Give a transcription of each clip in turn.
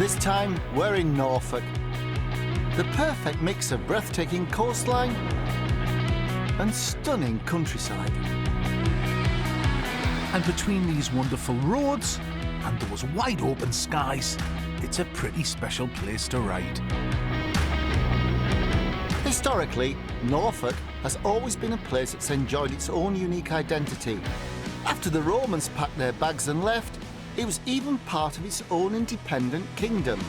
This time, we're in Norfolk. The perfect mix of breathtaking coastline and stunning countryside. And between these wonderful roads and those wide open skies, it's a pretty special place to ride. Historically, Norfolk has always been a place that's enjoyed its own unique identity. After the Romans packed their bags and left, it was even part of its own independent kingdom.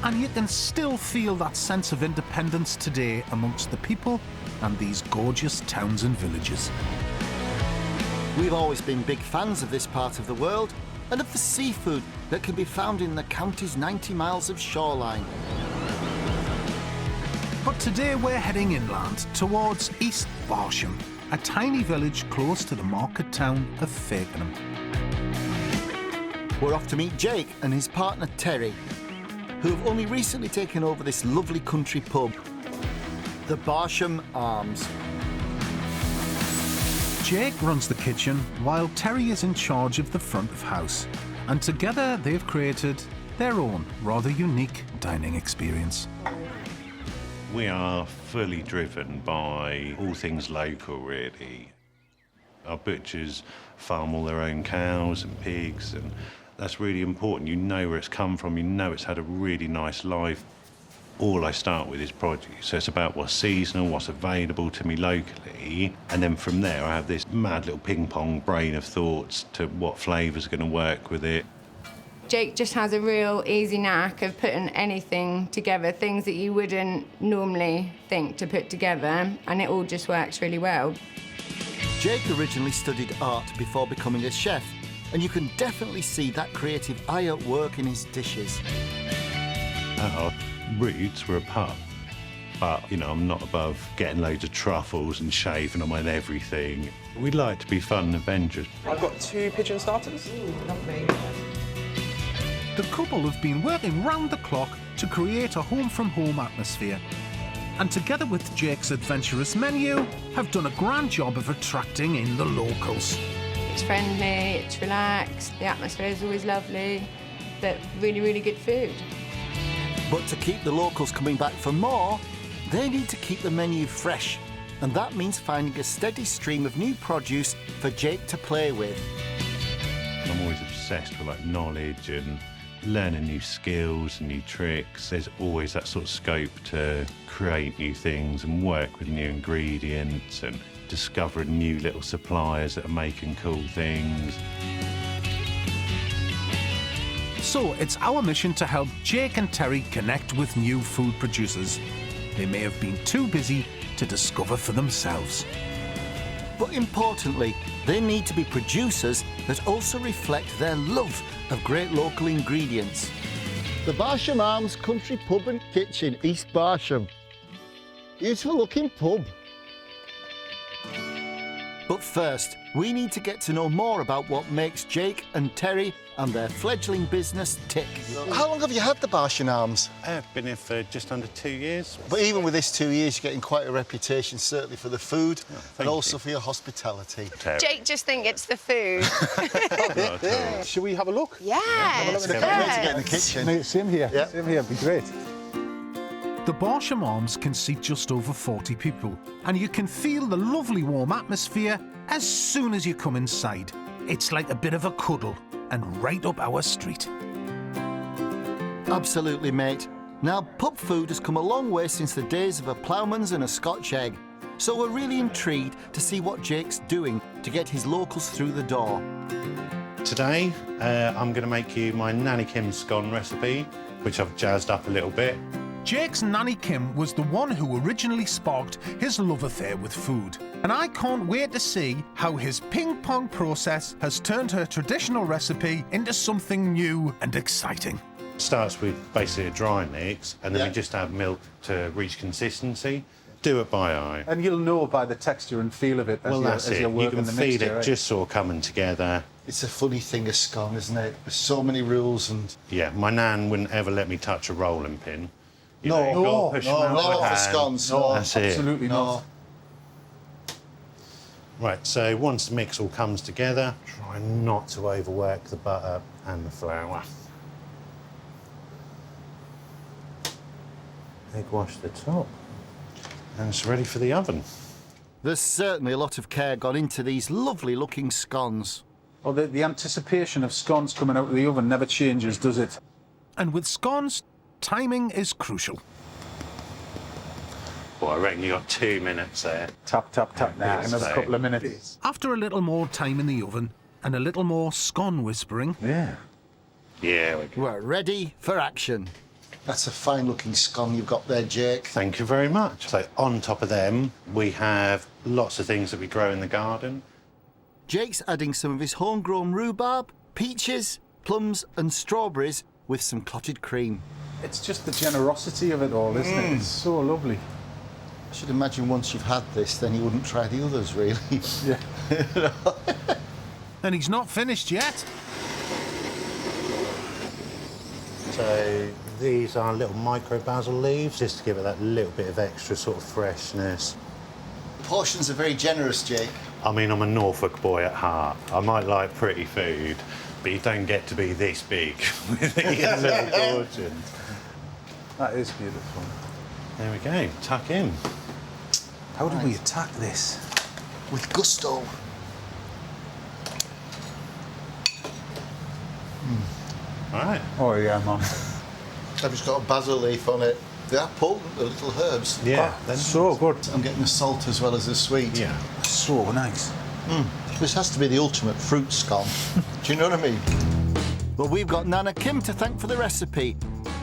And you can still feel that sense of independence today amongst the people and these gorgeous towns and villages. We've always been big fans of this part of the world and of the seafood that can be found in the county's 90 miles of shoreline. But today we're heading inland towards East Barsham, a tiny village close to the market town of Fakenham. We're off to meet Jake and his partner Terry, who have only recently taken over this lovely country pub, the Barsham Arms. Jake runs the kitchen while Terry is in charge of the front of house, and together they've created their own rather unique dining experience. We are fully driven by all things local, really. Our butchers farm all their own cows and pigs, and that's really important. You know where it's come from, you know it's had a really nice life. All I start with is produce, so it's about what's seasonal, what's available to me locally, and then from there I have this mad little ping-pong brain of thoughts to what flavours are going to work with it. Jake just has a real easy knack of putting anything together, things that you wouldn't normally think to put together, and it all just works really well. Jake originally studied art before becoming a chef, and you can definitely see that creative eye at work in his dishes. Our roots were a pub, but, you know, I'm not above getting loads of truffles and shaving them on everything. We'd like to be fun and adventurous. I've got 2 pigeon starters. Lovely. The couple have been working round the clock to create a home-from-home atmosphere, and together with Jake's adventurous menu, have done a grand job of attracting in the locals. It's friendly, it's relaxed, the atmosphere is always lovely, but really, really good food. But to keep the locals coming back for more, they need to keep the menu fresh, and that means finding a steady stream of new produce for Jake to play with. I'm always obsessed with knowledge and learning new skills and new tricks. There's always that sort of scope to create new things and work with new ingredients and discovering new little suppliers that are making cool things. So it's our mission to help Jake and Terry connect with new food producers. They may have been too busy to discover for themselves. But importantly, they need to be producers that also reflect their love of great local ingredients. The Barsham Arms Country Pub and Kitchen, East Barsham. Beautiful looking pub. But first, we need to get to know more about what makes Jake and Terry and their fledgling business tick. How long have you had the Barsham Arms? I've been here for just under 2 years. But even with this 2 years, you're getting quite a reputation, certainly for the food and also you. for your hospitality. Terry. Jake just think it's the food. Should we have a look? Yeah. Let's get in the kitchen. Same here. Yeah. Same here. Be great. The Barsham Arms can seat just over 40 people, and you can feel the lovely warm atmosphere as soon as you come inside. It's like a bit of a cuddle, and right up our street. Absolutely, mate. Now, pub food has come a long way since the days of a ploughman's and a Scotch egg, so we're really intrigued to see what Jake's doing to get his locals through the door. Today, I'm going to make you my Nanny Kim scone recipe, which I've jazzed up a little bit. Jake's Nanny Kim was the one who originally sparked his love affair with food. And I can't wait to see how his ping-pong process has turned her traditional recipe into something new and exciting. Starts with basically a dry mix, and then we just add milk to reach consistency. Do it by eye. And you'll know by the texture and feel of it as you're working the mixture. You can feel it just sort of coming together. It's a funny thing, a scone, isn't it? There's so many rules and... Yeah, my nan wouldn't ever let me touch a rolling pin. You No, know, you've got to push them out not with for hand. scones. No, That's it. absolutely not. Right, so once the mix all comes together, try not to overwork the butter and the flour. egg wash the top. And it's ready for the oven. There's certainly a lot of care gone into these lovely looking scones. Well, the anticipation of scones coming out of the oven never changes, does it? And with scones, timing is crucial. Well, I reckon you got 2 minutes there. Tap, tap, tap. Nah, another couple of minutes. After a little more time in the oven and a little more scone whispering, Yeah. Yeah, We're ready for action. That's a fine looking scone you've got there, Jake. thank you very much. So on top of them, we have lots of things that we grow in the garden. Jake's adding some of his homegrown rhubarb, peaches, plums and strawberries with some clotted cream. It's just the generosity of it all, isn't it? It's so lovely. I should imagine once you've had this, then you wouldn't try the others, really. Yeah. and he's not finished yet. So these are little micro basil leaves, just to give it that little bit of extra sort of freshness. Portions are very generous, Jake. I mean, I'm a Norfolk boy at heart. I might like pretty food, but you don't get to be this big with these little portions. That is beautiful. There we go, tuck in. How do we attack this? With gusto. All right. Oh, yeah, man. I've just got a basil leaf on it. They are potent, the little herbs. Yeah, Oh, so good. I'm getting the salt as well as the sweet. Yeah. So nice. This has to be the ultimate fruit scone. Do you know what I mean? Well, we've got Nana Kim to thank for the recipe,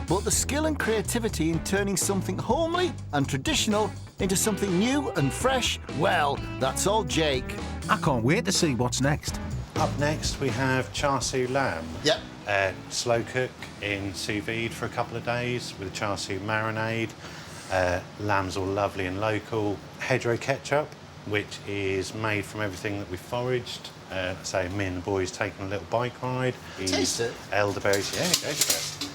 but the skill and creativity in turning something homely and traditional into something new and fresh, well, that's all Jake. I can't wait to see what's next. Up next, we have char siu lamb. Yep. Slow cook in sous vide for a couple of days with a char siu marinade. Lamb's all lovely and local. Hedgerow ketchup, which is made from everything that we foraged. So me and the boys taking a little bike ride. Taste it. Elderberries, yeah, go for it.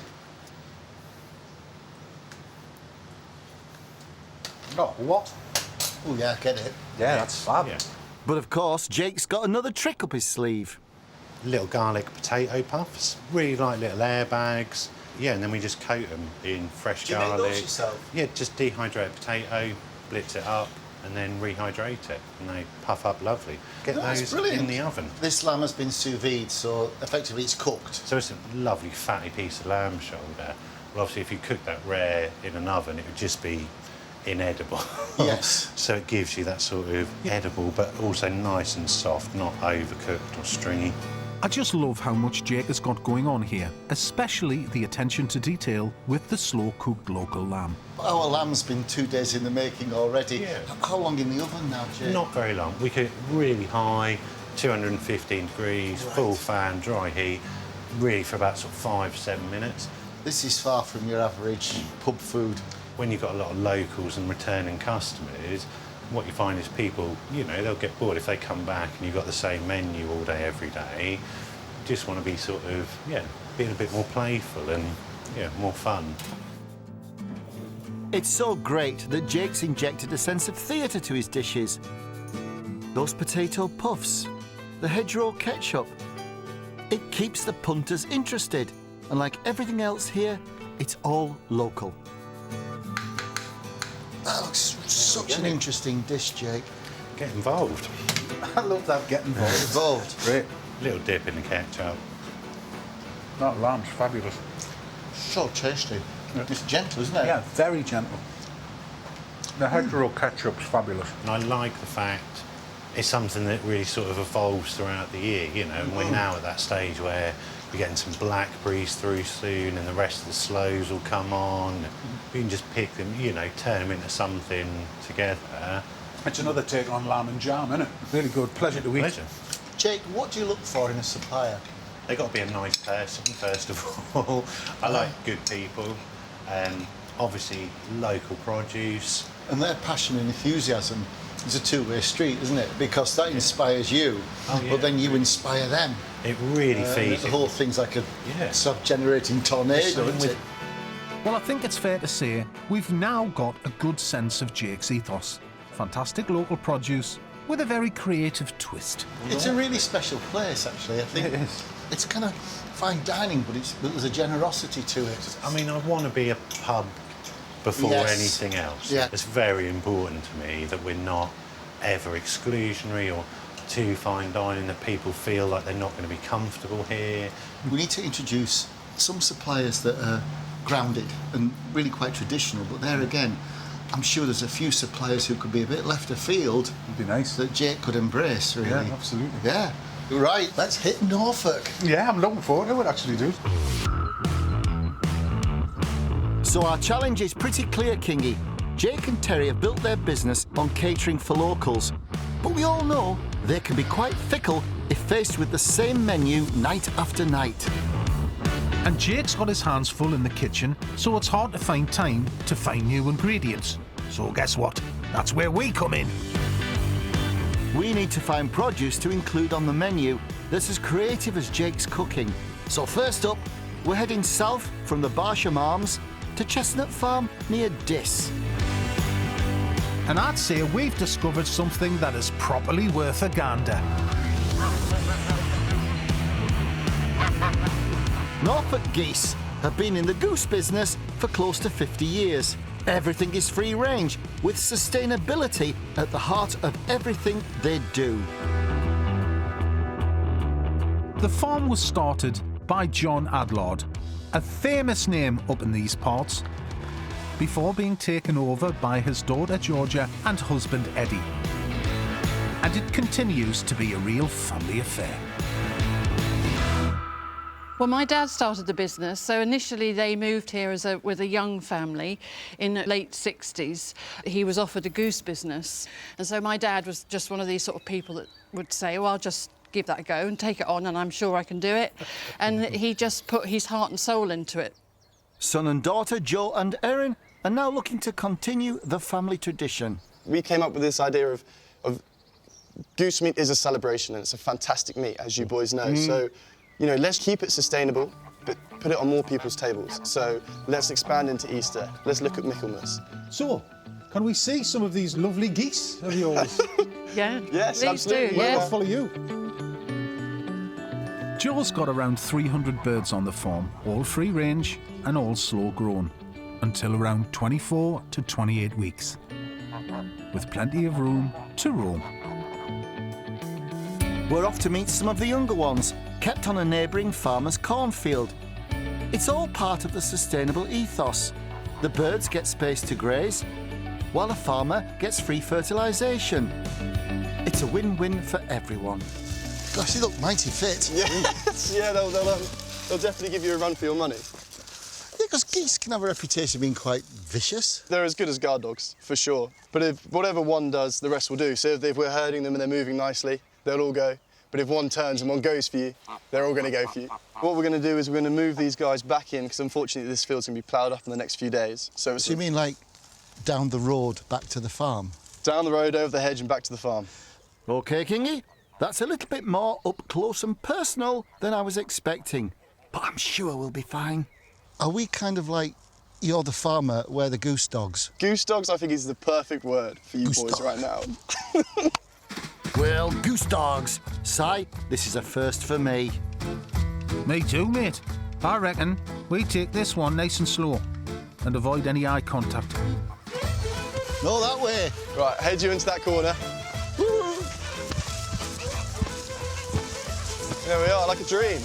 Oh, what? Oh, yeah, I get it. Yeah, that's fab. Yeah. But of course, Jake's got another trick up his sleeve. Little garlic potato puffs, really like little airbags. Yeah, and then we just coat them in fresh Do you make garlic. those yourself? Yeah, just dehydrate potato, blitz it up, and then rehydrate it, and they puff up lovely. Get That's those brilliant. in the oven. This lamb has been sous vide, so effectively it's cooked. So it's a lovely fatty piece of lamb shoulder. Well, obviously, if you cook that rare in an oven, it would just be inedible. Yes. So it gives you that sort of edible, but also nice and soft, not overcooked or stringy. I just love how much Jake has got going on here, especially the attention to detail with the slow-cooked local lamb. Our lamb's been 2 days in the making already. Yeah. How long in the oven now, Jake? Not very long. We cook really high, 215 degrees, Right. full fan, dry heat, really for about sort of 5-7 minutes. This is far from your average pub food. When you've got a lot of locals and returning customers, what you find is people, you know, they'll get bored if they come back and you've got the same menu all day, every day. You just want to be sort of, being a bit more playful and, more fun. It's so great that Jake's injected a sense of theatre to his dishes. Those potato puffs, the hedgerow ketchup. It keeps the punters interested, and like everything else here, it's all local. That looks such an interesting dish, Jake. Get involved. I love that getting involved. Involved. Great. Little dip in the ketchup. That lamb's fabulous. So tasty. It's gentle, isn't it? Yeah, very gentle. The hedgerow ketchup's fabulous. And I like the fact it's something that really sort of evolves throughout the year, you know, and we're now at that stage where we're getting some blackberries through soon and the rest of the sloes will come on. You can just pick them, you know, turn them into something together. It's another take on lamb and jam, isn't it? Really good. Pleasure to eat. Pleasure. Jake, what do you look for in a supplier? They've got to be a nice person, first of all. I like good people. Obviously, local produce. And their passion and enthusiasm is a two-way street, isn't it? Because that inspires you, but then you inspire them. It really feeds The it. whole thing's like a Yeah. self-generating tornado, Same isn't with- it? Well, I think it's fair to say we've now got a good sense of Jake's ethos. Fantastic local produce with a very creative twist. It's a really special place, actually. I think It is. it's kind of fine dining, but there's a generosity to it. I mean, I want to be a pub before anything else. Yeah. It's very important to me that we're not ever exclusionary or too fine dining, that people feel like they're not going to be comfortable here. We need to introduce some suppliers that are grounded and really quite traditional, but there again, I'm sure there's a few suppliers who could be a bit left of field. It'd be nice. That Jake could embrace, really. Yeah, absolutely. Yeah. Right, let's hit Norfolk. Yeah, I'm looking forward to it, actually, dude. So our challenge is pretty clear, Kingy. Jake and Terry have built their business on catering for locals. But we all know they can be quite fickle if faced with the same menu night after night. And Jake's got his hands full in the kitchen, so it's hard to find time to find new ingredients. So guess what? That's where we come in. We need to find produce to include on the menu that's as creative as Jake's cooking. So first up, we're heading south from the Barsham Arms to Chestnut Farm near Diss. And I'd say we've discovered something that is properly worth a gander. Norfolk Geese have been in the goose business for close to 50 years. Everything is free range, with sustainability at the heart of everything they do. The farm was started by John Adlard, a famous name up in these parts, before being taken over by his daughter Georgia and husband Eddie. And it continues to be a real family affair. Well, my dad started the business, so initially they moved here with a young family in the late 60s. He was offered a goose business, and so my dad was just one of these sort of people that would say, well, I'll just give that a go and take it on, and I'm sure I can do it. And he just put his heart and soul into it. Son and daughter Joe and Erin are now looking to continue the family tradition. We came up with this idea of goose meat is a celebration, and it's a fantastic meat, as you boys know. So, you know, let's keep it sustainable, but put it on more people's tables. So let's expand into Easter. Let's look at Michaelmas. So, can we see some of these lovely geese of yours? Yeah, Yes, please absolutely. do. Well, Yeah. I'll follow you. Joe's got around 300 birds on the farm, all free range and all slow grown, until around 24 to 28 weeks, with plenty of room to roam. We're off to meet some of the younger ones, kept on a neighbouring farmer's cornfield. It's all part of the sustainable ethos. The birds get space to graze, while the farmer gets free fertilisation. It's a win-win for everyone. Gosh, they look mighty fit. Yes, yeah, they'll definitely give you a run for your money. Yeah, because geese can have a reputation of being quite vicious. They're as good as guard dogs, for sure. But if whatever one does, the rest will do. So if we're herding them and they're moving nicely, they'll all go. But if one turns and one goes for you, they're all going to go for you. What we're going to do is we're going to move these guys back in, because unfortunately this field's going to be ploughed up in the next few days. So you mean like down the road back to the farm? down the road, over the hedge and back to the farm. OK, Kingy, that's a little bit more up close and personal than I was expecting. But I'm sure we'll be fine. Are we kind of like you're the farmer, we're the goose dogs? Goose dogs, I think, is the perfect word for you Goose boys dog. right now. Well, goose dogs. Si, this is a first for me. Me too, mate. I reckon we take this one nice and slow and avoid any eye contact. No, that way. Right, head you into that corner. There we are, like a dream.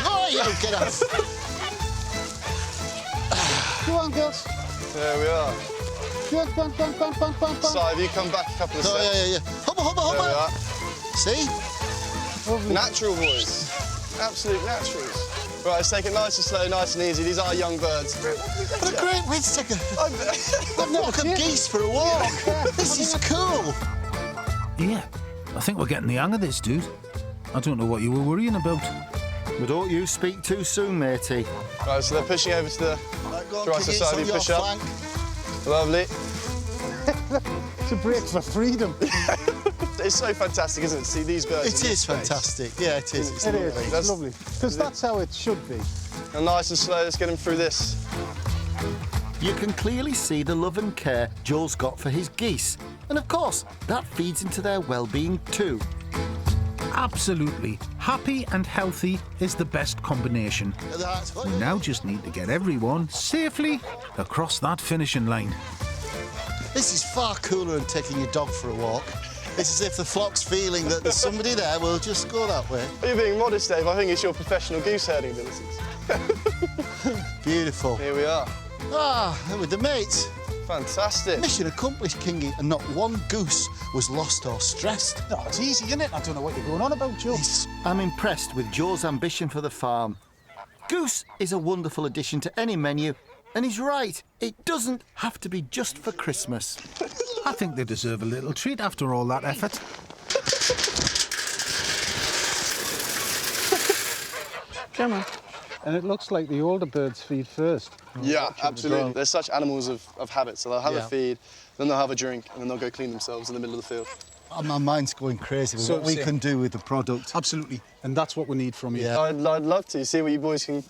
Oh, you get off. Go on, girls. There we are. Go on, go on, go on, go on, go on, go on. Si, if you come back a couple of Oh, steps. yeah. Hopper, hopper, There we hopper. are. See? Lovely. Natural boys. Absolute naturals. Right, let's take it nice and slow, nice and easy. These are young birds. What a great way to take a I've walk of geese for a walk. This is cool. Yeah, I think we're getting the hang of this, dude. I don't know what you were worrying about. But don't you speak too soon, matey. Right, so they're pushing over to the Right, go on, right Kingy, side. on You your push up. flank. Lovely. It's a break for freedom. It's so fantastic, isn't it? See these birds. It in is this space. fantastic. Yeah, it is. It's It lovely. is. It's That's- lovely. Because that's how it should be. And nice and slow, let's get them through this. You can clearly see the love and care Joel's got for his geese. And of course, that feeds into their well-being too. Absolutely. Happy and healthy is the best combination. We now just need to get everyone safely across that finishing line. This is far cooler than taking your dog for a walk. It's as if the flock's feeling that there's somebody there, we'll just go that way. You're being modest, Dave. I think it's your professional goose herding abilities. Beautiful. Here we are. Ah, with the mates. Fantastic. Mission accomplished, Kingy, and not one goose was lost or stressed. No, it's easy, isn't it? I don't know what you're going on about, Joe. I'm impressed with Joe's ambition for the farm. Goose is a wonderful addition to any menu, and he's right, it doesn't have to be just for Christmas. I think they deserve a little treat after all that effort. Come on. And it looks like the older birds feed first. Yeah, absolutely. They're such animals of habit, so they'll have a feed, then they'll have a drink, and then they'll go clean themselves in the middle of the field. My mind's going crazy with what we can do with the product. Absolutely. And that's what we need from you. Yeah. I'd love to see what you boys can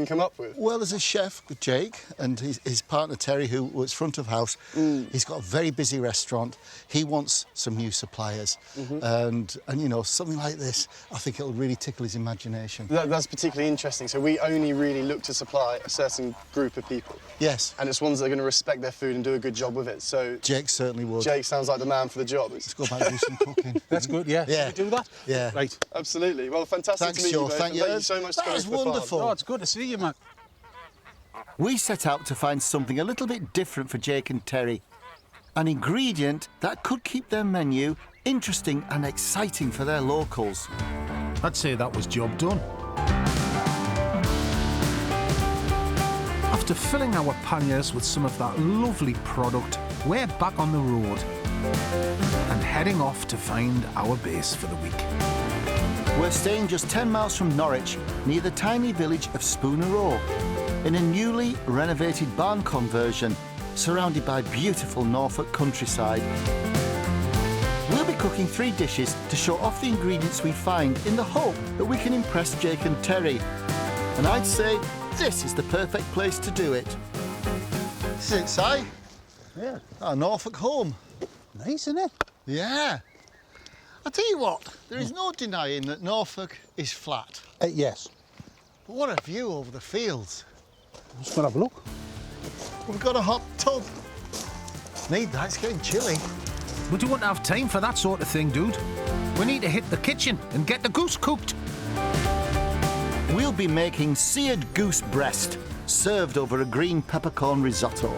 come up with. Well, there's a chef, Jake, and his partner Terry, who was front of house. He's got a very busy restaurant. He wants some new suppliers. And you know, something like this, I think it'll really tickle his imagination. That's particularly interesting. So we only really look to supply a certain group of people. Yes. And it's ones that are going to respect their food and do a good job with it. So Jake certainly would. Jake sounds like the man for the job. Let's go back and do some cooking. That's good, yeah. Yeah. Can we do that? Yeah. Right. Absolutely. Well, fantastic Thanks, to meet Joe. you both. Thank and you. Thank you so much for That coming was to the farm. wonderful. Oh, it's good to see you, man. We set out to find something a little bit different for Jake and Terry. An ingredient that could keep their menu interesting and exciting for their locals. I'd say that was job done. After filling our panniers with some of that lovely product, we're back on the road and heading off to find our base for the week. We're staying just 10 miles from Norwich, near the tiny village of Spooner Row, in a newly renovated barn conversion, surrounded by beautiful Norfolk countryside. We'll be cooking 3 dishes to show off the ingredients we find in the hope that we can impress Jake and Terry. And I'd say this is the perfect place to do it. This is it, Si. Yeah. Our Norfolk home. Nice, isn't it? Yeah. I'll tell you what, there is no denying that Norfolk is flat. Yes. But what a view over the fields. Let's go and have a look. We've got a hot tub. Need that, it's getting chilly. But you won't have time for that sort of thing, dude. We need to hit the kitchen and get the goose cooked. We'll be making seared goose breast, served over a green peppercorn risotto.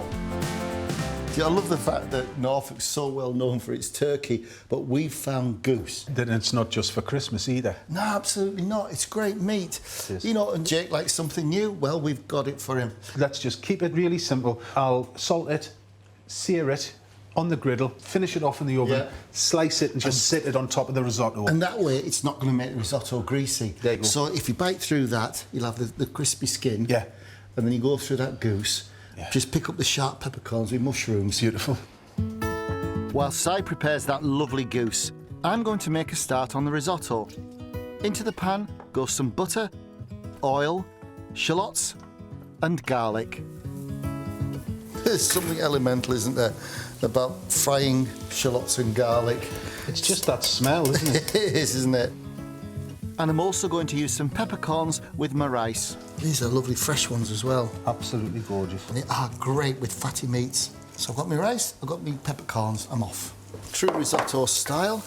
See, I love the fact that Norfolk's so well known for its turkey, but we've found goose. Then it's not just for Christmas either. No, absolutely not. It's great meat. You know, and Jake likes something new. Well, we've got it for him. Let's just keep it really simple. I'll salt it, sear it on the griddle, finish it off in the oven, slice it and just sit it on top of the risotto. And that way, it's not going to make the risotto greasy. There you go. So if you bite through that, you'll have the crispy skin. Yeah. And then you go through that goose. Yeah. Just pick up the sharp peppercorns with mushrooms. Beautiful. While Si prepares that lovely goose, I'm going to make a start on the risotto. Into the pan goes some butter, oil, shallots and garlic. There's something elemental, isn't there, about frying shallots and garlic. It's just that smell, isn't it? It is, isn't it? And I'm also going to use some peppercorns with my rice. These are lovely fresh ones as well. Absolutely gorgeous. They are great with fatty meats. So I've got my rice, I've got my peppercorns, I'm off. True risotto style.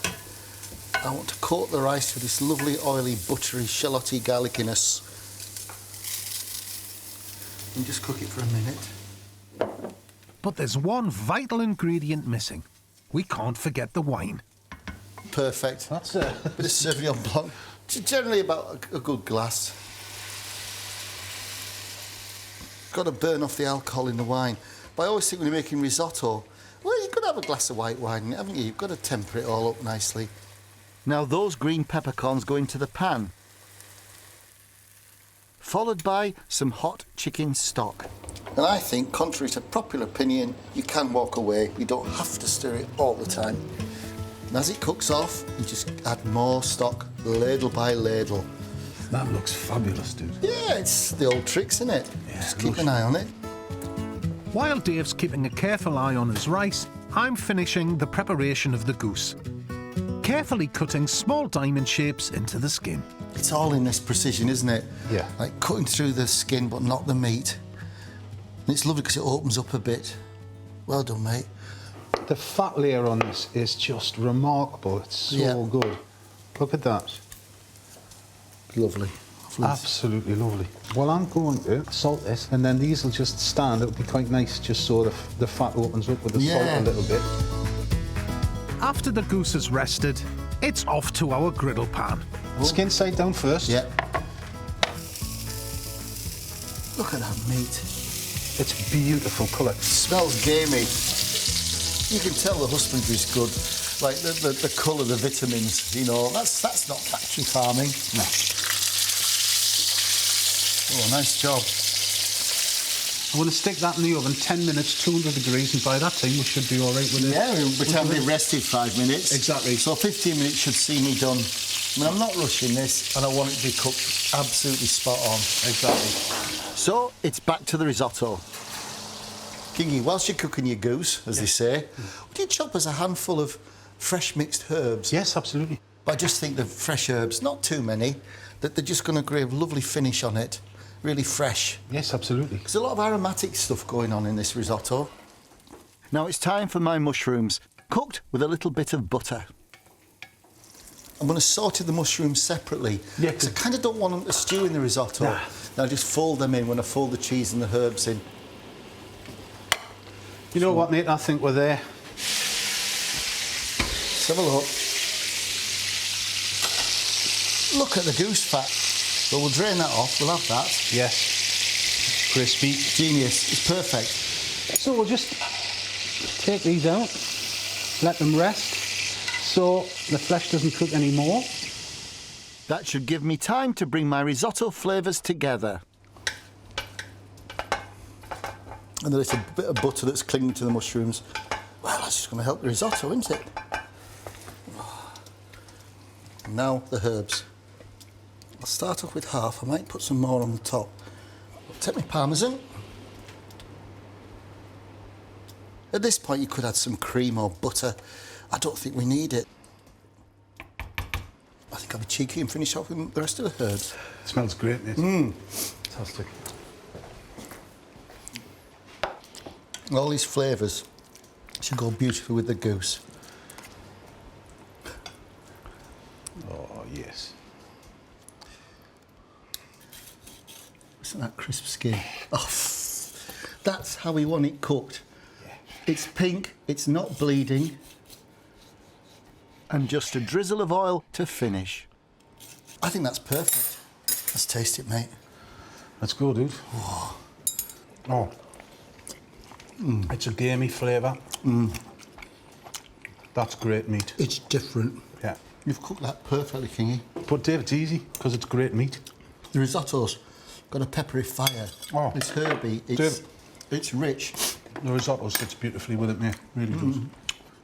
I want to coat the rice with this lovely oily, buttery, shallotty garlickiness. And just cook it for a minute. But there's one vital ingredient missing. We can't forget the wine. Perfect. That's a bit of Sauvignon Blanc. Generally about a good glass. Got to burn off the alcohol in the wine. But I always think when you're making risotto, well, you've got to have a glass of white wine in it, haven't you? You've got to temper it all up nicely. Now those green peppercorns go into the pan, followed by some hot chicken stock. And I think, contrary to popular opinion, you can walk away. You don't have to stir it all the time. And as it cooks off, you just add more stock, ladle by ladle. That looks fabulous, dude. Yeah, it's the old tricks, isn't it? Yeah, just keep an eye on it. While Dave's keeping a careful eye on his rice, I'm finishing the preparation of the goose. carefully cutting small diamond shapes into the skin. It's all in this precision, isn't it? Yeah. Like cutting through the skin but not the meat. And it's lovely because it opens up a bit. Well done, mate. The fat layer on this is just remarkable. It's so good. Look at that. Lovely. Absolutely lovely. Well, I'm going to salt this, and then these will just stand. It'll be quite nice just so the fat opens up with the salt a little bit. After the goose has rested, it's off to our griddle pan. Skin side down first. Yeah. Look at that meat. It's beautiful colour. Smells gamey. You can tell the husbandry's good. Like the colour, the vitamins, you know, that's not factory farming. No. Oh, nice job. I'm going to stick that in the oven 10 minutes, 200 degrees, and by that time we should be all right with it. Yeah, by the time we rested 5 minutes. Exactly. So 15 minutes should see me done. I mean, I'm not rushing this, and I want it to be cooked absolutely spot on. Exactly. So, it's back to the risotto. Kingy, whilst you're cooking your goose, as they say, would you chop us a handful of fresh mixed herbs? Yes, absolutely. But I just think the fresh herbs, not too many, that they're just going to give a lovely finish on it. Really fresh. Yes, absolutely. There's a lot of aromatic stuff going on in this risotto. Now it's time for my mushrooms, cooked with a little bit of butter. I'm going to saute the mushrooms separately, because I kind of don't want them to stew in the risotto. Nah. Now I just fold them in when I fold the cheese and the herbs in. You know what, mate? I think we're there. Let's have a look. Look at the goose fat. But we'll drain that off, we'll have that. Yes. Crispy. Genius, it's perfect. So we'll just take these out, let them rest, so the flesh doesn't cook anymore. That should give me time to bring my risotto flavours together. And there's a bit of butter that's clinging to the mushrooms. Well, that's just going to help the risotto, isn't it? And now the herbs. I'll start off with half. I might put some more on the top. I'll take my parmesan. At this point, you could add some cream or butter. I don't think we need it. I think I'll be cheeky and finish off with the rest of the herbs. It smells great, mate. Fantastic. All these flavours should go beautifully with the goose. Oh, yes. Isn't that crisp skin? Oh, that's how we want it cooked. Yeah. It's pink, it's not bleeding, and just a drizzle of oil to finish. I think that's perfect. Let's taste it, mate. Let's go, dude. Oh. It's a gamey flavour. That's great meat. It's different. Yeah. You've cooked that perfectly, Kingy. But Dave, it's easy, because it's great meat. The risotto's got a peppery fire. Oh. It's herby. It's rich. The risotto sits beautifully with it, mate. Really does.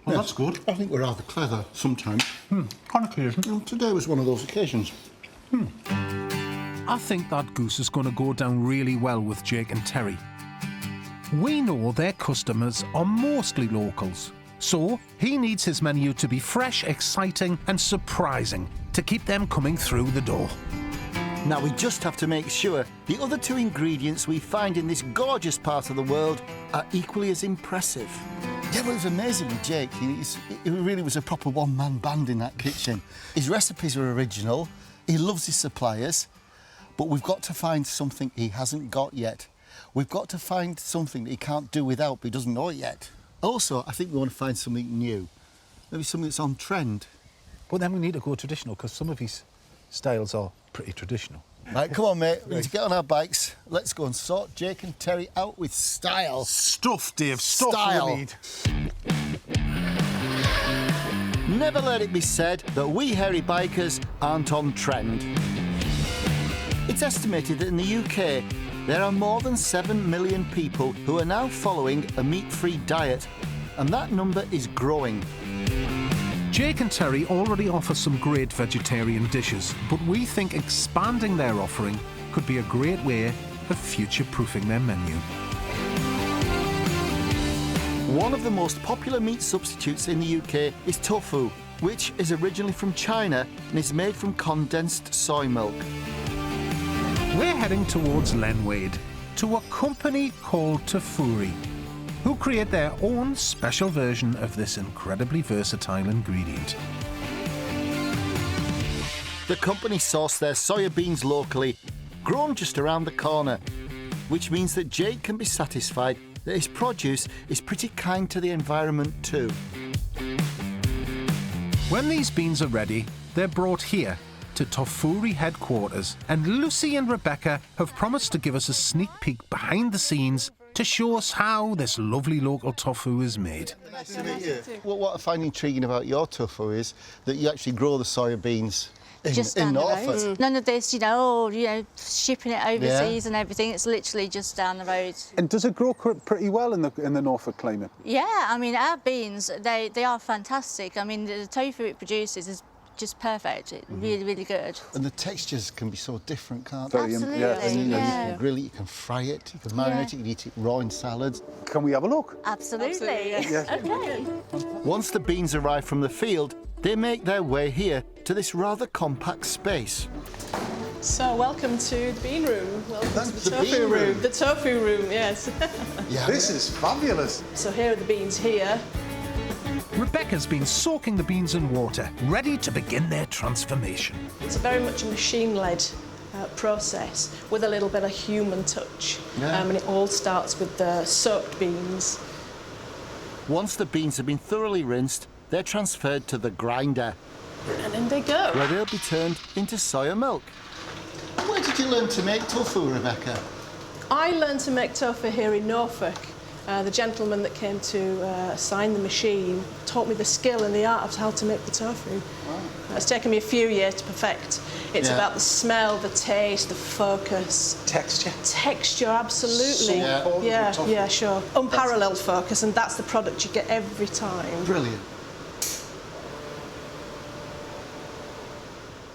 Well, that's good. I think we're rather clever sometimes. On occasion. Well, today was one of those occasions. I think that goose is going to go down really well with Jake and Terry. We know their customers are mostly locals, so he needs his menu to be fresh, exciting and surprising to keep them coming through the door. Now we just have to make sure the other two ingredients we find in this gorgeous part of the world are equally as impressive. Yeah, well, it was amazing with Jake. He really was a proper one-man band in that kitchen. His recipes were original, he loves his suppliers, but we've got to find something he hasn't got yet. We've got to find something that he can't do without, but he doesn't know it yet. Also, I think we want to find something new. Maybe something that's on trend. But then we need to go traditional, because some of his styles are pretty traditional. Right, come on, mate. We need to get on our bikes. Let's go and sort Jake and Terry out with style. Stuff, Dave, stuff Style. we need. Never let it be said that we hairy bikers aren't on trend. It's estimated that in the UK, there are more than 7 million people who are now following a meat-free diet, and that number is growing. Jake and Terry already offer some great vegetarian dishes, but we think expanding their offering could be a great way of future-proofing their menu. One of the most popular meat substitutes in the UK is tofu, which is originally from China and is made from condensed soy milk. We're heading towards Lenwade to a company called Tofu, who create their own special version of this incredibly versatile ingredient. The company source their soya beans locally, grown just around the corner, which means that Jake can be satisfied that his produce is pretty kind to the environment too. When these beans are ready, they're brought here to Tofu headquarters, and Lucy and Rebecca have promised to give us a sneak peek behind the scenes to show us how this lovely local tofu is made. Nice to meet you. Well, what I find intriguing about your tofu is that you actually grow the soya beans in Norfolk. None of this, shipping it overseas and everything. It's literally just down the road. And does it grow pretty well in the Norfolk climate? Yeah, I mean, our beans, they are fantastic. I mean, the tofu it produces is just perfect. It's really, really good. And the textures can be so different, can't they? Absolutely, And, you yeah. can grill it, you can fry it, you can marinate it, you can eat it raw in salads. Can we have a look? Absolutely. Okay. Once the beans arrive from the field, they make their way here to this rather compact space. So welcome to the bean room. Welcome to the bean tofu room. room. The tofu room, yes. This is fabulous. So here are the beans here. Rebecca's been soaking the beans in water, ready to begin their transformation. It's very much a machine-led process with a little bit of human touch. Yeah. And it all starts with the soaked beans. Once the beans have been thoroughly rinsed, they're transferred to the grinder, And in they go. where they'll be turned into soya milk. Where did you learn to make tofu, Rebecca? I learned to make tofu here in Norfolk. The gentleman that came to assign the machine taught me the skill and the art of how to make the tofu. Wow. It's taken me a few years to perfect. It's about the smell, the taste, the focus. Texture. Texture, absolutely. So Yeah, sure. Unparalleled focus, and that's the product you get every time. Brilliant.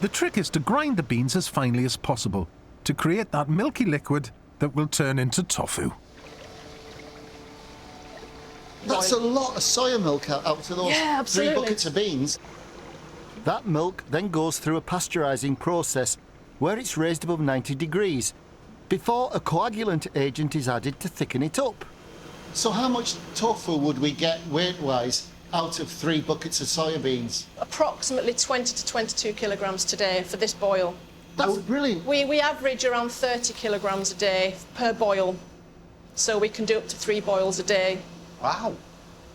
The trick is to grind the beans as finely as possible to create that milky liquid that will turn into tofu. That's a lot of soya milk out to those Yeah, 3 absolutely. buckets of beans. That milk then goes through a pasteurising process where it's raised above 90 degrees before a coagulant agent is added to thicken it up. So how much tofu would we get weight-wise out of 3 buckets of soya beans? Approximately 20 to 22 kilograms today for this boil. That's brilliant. We average around 30 kilograms a day per boil, so we can do up to 3 boils a day. Wow.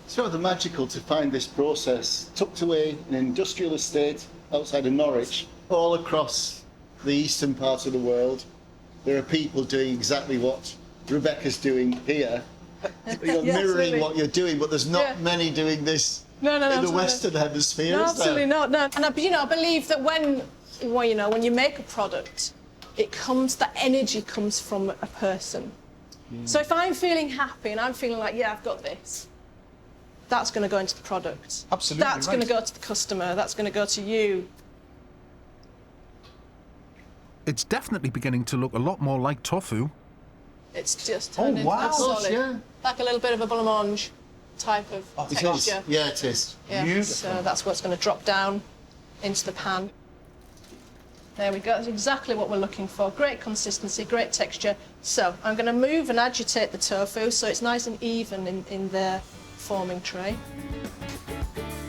It's rather magical to find this process tucked away in an industrial estate outside of Norwich, all across the eastern part of the world. There are people doing exactly what Rebecca's doing here. You're mirroring absolutely. what you're doing, but there's not many doing this No, in the absolutely. Western Hemisphere, No, is absolutely there? not. No, and I believe that when you make a product, that energy comes from a person. So if I'm feeling happy and I'm feeling like, yeah, I've got this, that's going to go into the product. Absolutely That's going to go to the customer. That's going to go to you. It's definitely beginning to look a lot more like tofu. It's just turned into wow. that solid, Yeah. like a little bit of a blancmange type of It is. texture. Yeah, it is. Yeah, Beautiful. so that's what's going to drop down into the pan. There we go, that's exactly what we're looking for. Great consistency, great texture. So I'm going to move and agitate the tofu so it's nice and even in the forming tray.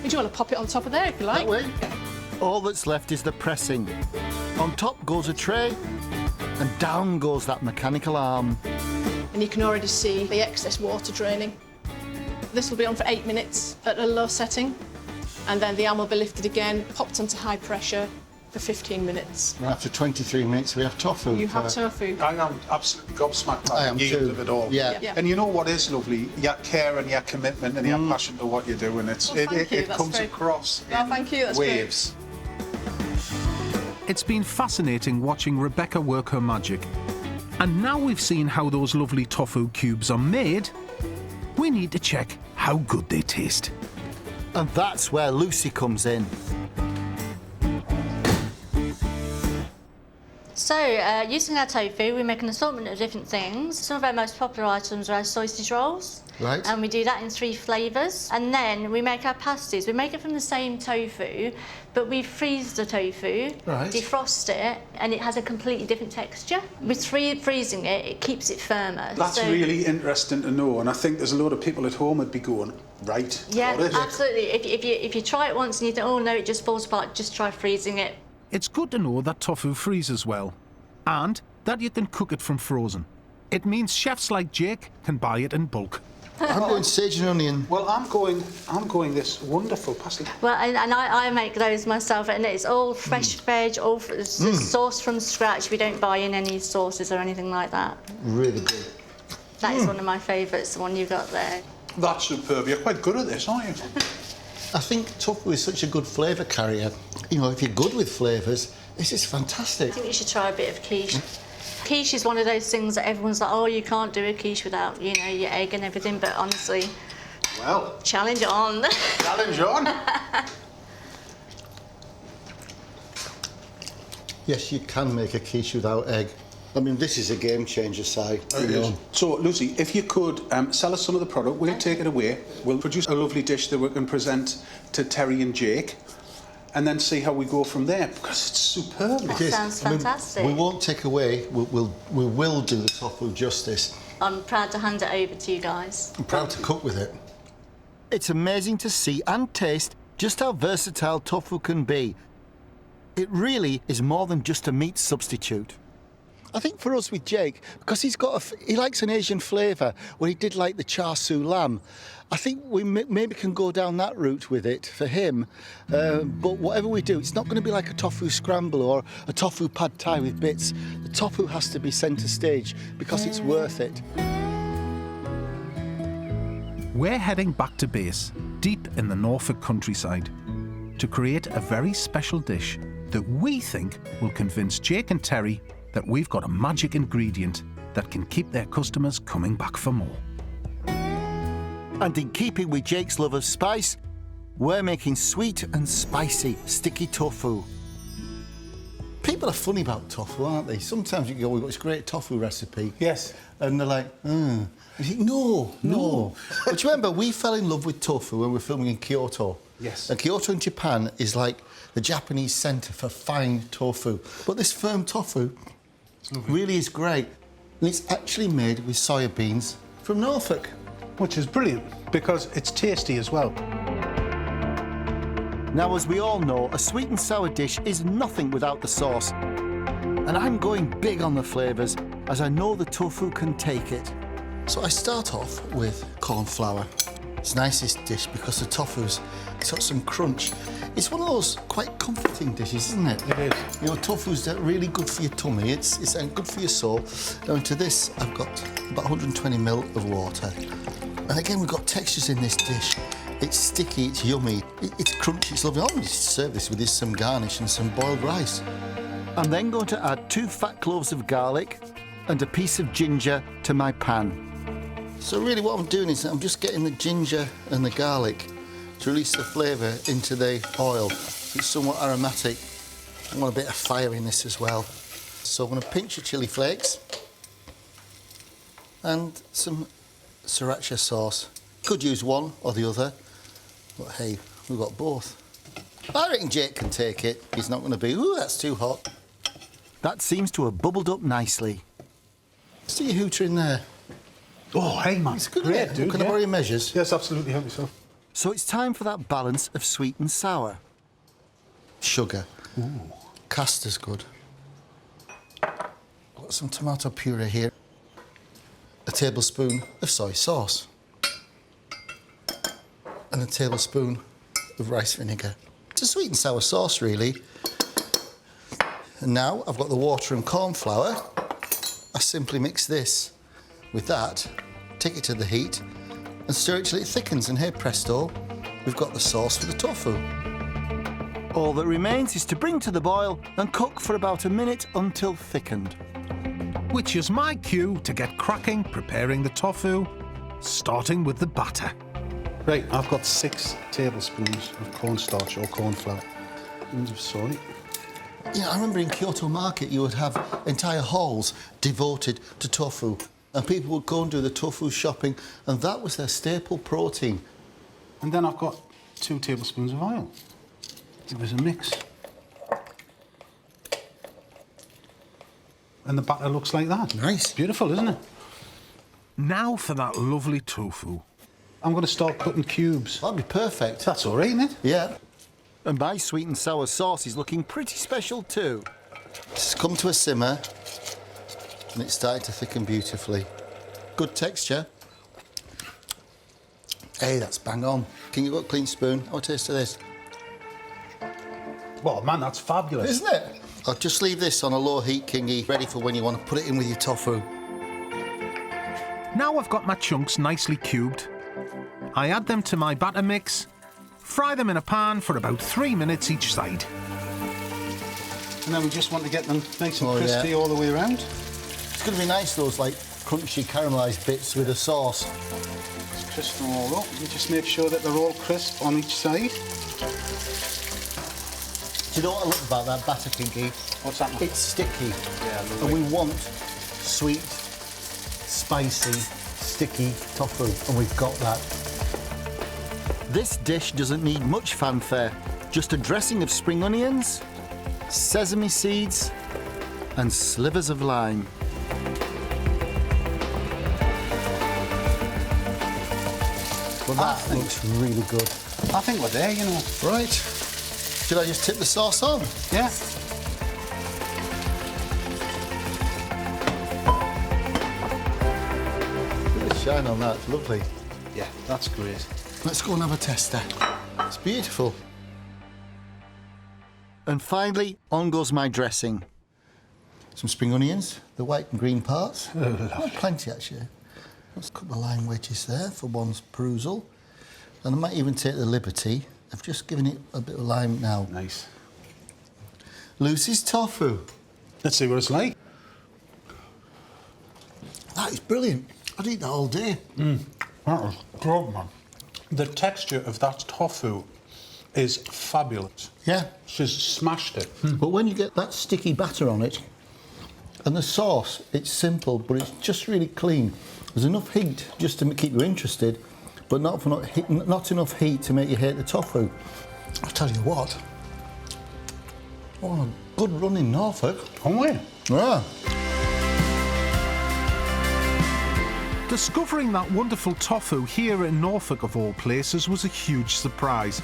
Do you want to pop it on top of there if you like? That way. All that's left is the pressing. On top goes a tray, and down goes that mechanical arm. And you can already see the excess water draining. This will be on for 8 minutes at a low setting, and then the arm will be lifted again, popped onto high pressure for 15 minutes. And after 23 minutes, we have tofu. You have tofu. I am absolutely gobsmacked I by am the yield too. of it all. Yeah. Yeah. And you know what is lovely? Your care and your commitment and your passion to what you're doing. Well, thank you, It that's comes very- across Oh, in thank you, that's great. waves. It's been fascinating watching Rebecca work her magic. And now we've seen how those lovely tofu cubes are made, we need to check how good they taste. And that's where Lucy comes in. So, using our tofu, we make an assortment of different things. Some of our most popular items are our sausage rolls. Right. And we do that in 3 flavours. And then we make our pasties. We make it from the same tofu, but we freeze the tofu, Right. defrost it, and it has a completely different texture. With freezing it, it keeps it firmer. That's really interesting to know, and I think there's a lot of people at home that'd be going, right, Yeah, got it. absolutely. If you try it once and you think, oh no, it just falls apart, just try freezing it. It's good to know that tofu freezes well, and that you can cook it from frozen. It means chefs like Jake can buy it in bulk. I'm going sage and onion. Well, I'm going this wonderful pasty. Well, and I make those myself, and it's all fresh veg, all sourced from scratch. We don't buy in any sauces or anything like that. Really good. That is one of my favourites, the one you got there. That's superb. You're quite good at this, aren't you? I think tofu is such a good flavour carrier. You know, if you're good with flavours, this is fantastic. I think you should try a bit of quiche. Quiche is one of those things that everyone's like, oh, you can't do a quiche without, you know, your egg and everything, but honestly, Well, challenge on. challenge on. Yes, you can make a quiche without egg. I mean, this is a game changer, Si. It is. So, Lucy, if you could sell us some of the product, we'll take it away. We'll produce a lovely dish that we can present to Terry and Jake, and then see how we go from there, because it's superb. That sounds fantastic. We won't take away, we will do the tofu justice. I'm proud to hand it over to you guys. I'm proud to cook with it. It's amazing to see and taste just how versatile tofu can be. It really is more than just a meat substitute. I think for us with Jake, because he likes an Asian flavour, well, he did like the char siu lamb. I think we maybe can go down that route with it for him. But whatever we do, it's not going to be like a tofu scramble or a tofu pad thai with bits. The tofu has to be centre stage because it's worth it. We're heading back to base, deep in the Norfolk countryside, to create a very special dish that we think will convince Jake and Terry that we've got a magic ingredient that can keep their customers coming back for more. And in keeping with Jake's love of spice, we're making sweet and spicy sticky tofu. People are funny about tofu, aren't they? Sometimes you go, we've got this great tofu recipe. Yes. And they're like, You think, no. But you remember, we fell in love with tofu when we were filming in Kyoto. Yes. And Kyoto in Japan is like the Japanese centre for fine tofu. But this firm tofu really is great. And it's actually made with soya beans from Norfolk. Which is brilliant, because it's tasty as well. Now, as we all know, a sweet and sour dish is nothing without the sauce. And I'm going big on the flavours, as I know the tofu can take it. So I start off with corn flour. It's the nicest dish because the tofu's got some crunch. It's one of those quite comforting dishes, isn't it? It is. You know, tofu's really good for your tummy. It's good for your soul. Now, into this, I've got about 120 ml of water. And again, we've got textures in this dish. It's sticky, it's yummy, it's crunchy, it's lovely. I'm going to serve this with some garnish and some boiled rice. I'm then going to add 2 fat cloves of garlic and a piece of ginger to my pan. So really what I'm doing is I'm just getting the ginger and the garlic to release the flavour into the oil. It's somewhat aromatic. I want a bit of fire in this as well. So I'm going to pinch of chilli flakes and some sriracha sauce. Could use one or the other, but hey, we've got both. I reckon Jake can take it. He's not going to be, ooh, that's too hot. That seems to have bubbled up nicely. See your hooter in there? Oh, hey, man. It's good, Great, isn't it? dude. Can I borrow your measures? Yes, absolutely. Help yourself. So it's time for that balance of sweet and sour. Sugar. Ooh. Castor's good. Got some tomato puree here. A tablespoon of soy sauce. And a tablespoon of rice vinegar. It's a sweet and sour sauce, really. And now I've got the water and corn flour. I simply mix this with that, take it to the heat, and stir it till it thickens. And here, presto, we've got the sauce for the tofu. All that remains is to bring to the boil and cook for about a minute until thickened. Which is my cue to get cracking preparing the tofu, starting with the batter. Right, I've got 6 tablespoons of cornstarch or corn flour. And of soy. You know, I remember in Kyoto Market you would have entire halls devoted to tofu. And people would go and do the tofu shopping, and that was their staple protein. And then I've got 2 tablespoons of oil. Give us a mix. And the batter looks like that. Nice. Beautiful, isn't it? Now for that lovely tofu. I'm going to start cutting cubes. That'd be perfect. That's all right, isn't it? Yeah. And my sweet and sour sauce is looking pretty special too. It's come to a simmer, and it's starting to thicken beautifully. Good texture. Hey, that's bang on. Can you got a clean spoon? Have a taste of this. Well, man, that's fabulous. Isn't it? I'll just leave this on a low heat, Kingy, ready for when you want to put it in with your tofu. Now I've got my chunks nicely cubed. I add them to my batter mix, fry them in a pan for about 3 minutes each side. And then we just want to get them nice and crispy all the way around. It's going to be nice, those like crunchy caramelised bits with the sauce. Just crisp them all up. You just make sure that they're all crisp on each side. Do you know what I love about that batter, Kingy? What's that? It's sticky. Yeah, and we want sweet, spicy, sticky tofu, and we've got that. This dish doesn't need much fanfare. Just a dressing of spring onions, sesame seeds, and slivers of lime. Well, that looks really good. I think we're there, you know. Right. Should I just tip the sauce on? Yeah. Look at the shine on that, it's lovely. Yeah, that's great. Let's go and have a tester. It's beautiful. And finally, on goes my dressing. Some spring onions, the white and green parts. Oh, plenty, actually. Let's cut the lime wedges there for one's perusal. And I might even take the liberty of just giving it a bit of lime now. Nice. Lucy's tofu. Let's see what it's like. That is brilliant. I'd eat that all day. That is good, man. The texture of that tofu is fabulous. Yeah. She's smashed it. But when you get that sticky batter on it, and the sauce, it's simple, but it's just really clean. There's enough heat just to keep you interested, but not enough heat to make you hate the tofu. I'll tell you what. Oh, a good run in Norfolk. Aren't we? Yeah. Discovering that wonderful tofu here in Norfolk, of all places, was a huge surprise.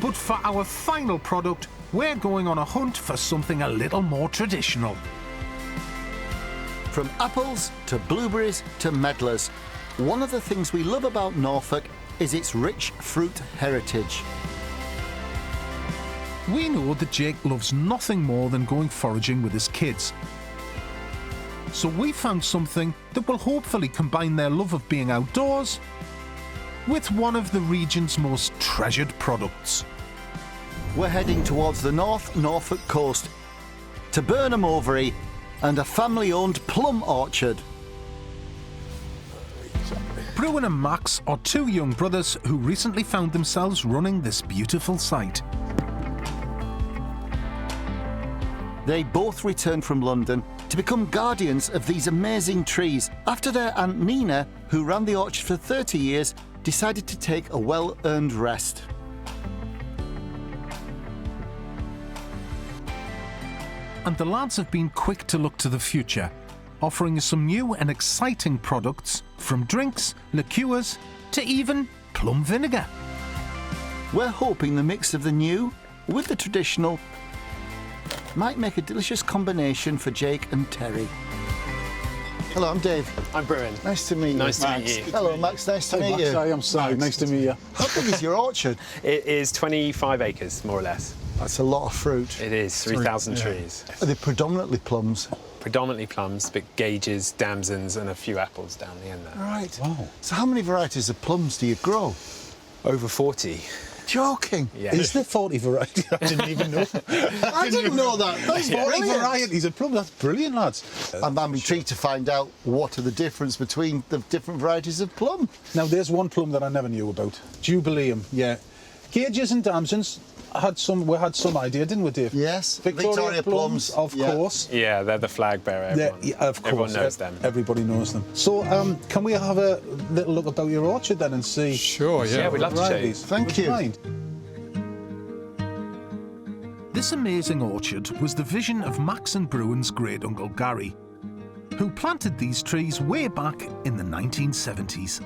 But for our final product, we're going on a hunt for something a little more traditional. From apples to blueberries to medlars, one of the things we love about Norfolk is its rich fruit heritage. We know that Jake loves nothing more than going foraging with his kids. So we found something that will hopefully combine their love of being outdoors with one of the region's most treasured products. We're heading towards the North Norfolk coast to Burnham Overy and a family-owned plum orchard. Bruin and Max are 2 young brothers who recently found themselves running this beautiful site. They both returned from London to become guardians of these amazing trees after their Aunt Nina, who ran the orchard for 30 years, decided to take a well-earned rest. And the lads have been quick to look to the future, offering us some new and exciting products, from drinks, liqueurs, to even plum vinegar. We're hoping the mix of the new with the traditional might make a delicious combination for Jake and Terry. Hello, I'm Dave. I'm Bruin. Nice to meet you. Nice to Max. meet you. Hello, Max. Nice to meet Max, you. Hi, I'm Si. Nice to meet you. How big is your orchard? It is 25 acres, more or less. That's a lot of fruit. It is 3,000 trees. Are they predominantly plums? Predominantly plums, but gauges, damsons, and a few apples down the end there. Right. Wow. So how many varieties of plums do you grow? Over 40. Joking. Yeah. Is there 40 varieties? I didn't even know. I didn't know that. That's 40 brilliant. varieties of plum. That's brilliant, lads. I'm intrigued to find out what are the difference between the different varieties of plum. Now, there's one plum that I never knew about. Jubileum, yeah. Gauges and damsons, We had some idea, didn't we, Dave? Yes. Victoria Plums, of course. Yeah, they're the flag bearer. Of course. Everyone knows them. Everybody knows them. So, can we have a little look about your orchard then and see? Sure, yeah, we'd love to show you. Thank you. Mind? This amazing orchard was the vision of Max and Bruin's great-uncle Gary, who planted these trees way back in the 1970s.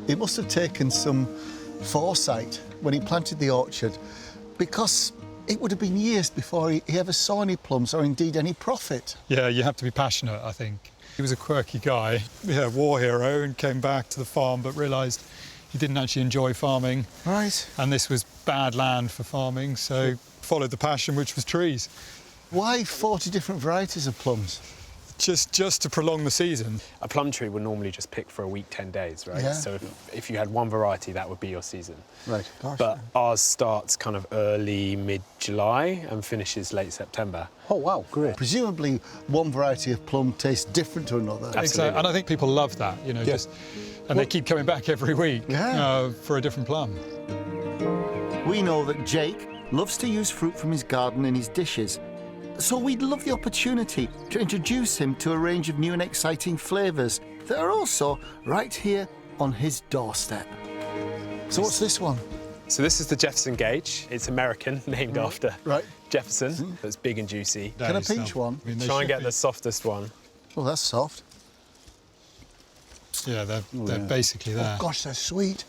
It must have taken some foresight when he planted the orchard, because it would have been years before he ever saw any plums or indeed any profit. Yeah, you have to be passionate, I think. He was a quirky guy, yeah, war hero, and came back to the farm but realised he didn't actually enjoy farming. Right. And this was bad land for farming, so followed the passion, which was trees. Why 40 different varieties of plums? Just to prolong the season. A plum tree would normally just pick for a week, 10 days, right? Yeah. So if you had one variety, that would be your season. Right. But ours starts kind of early, mid-July and finishes late September. Oh, wow, great. Presumably, one variety of plum tastes different to another. Exactly. And I think people love that, you know, and they keep coming back every week for a different plum. We know that Jake loves to use fruit from his garden in his dishes, so we'd love the opportunity to introduce him to a range of new and exciting flavours that are also right here on his doorstep. So what's this one? So this is the Jefferson Gage. It's American, named after Jefferson. It's big and juicy. Can I peach one? I mean, Try and get the softest one. Oh, that's soft. Yeah, they're basically there. Oh, gosh, they're sweet.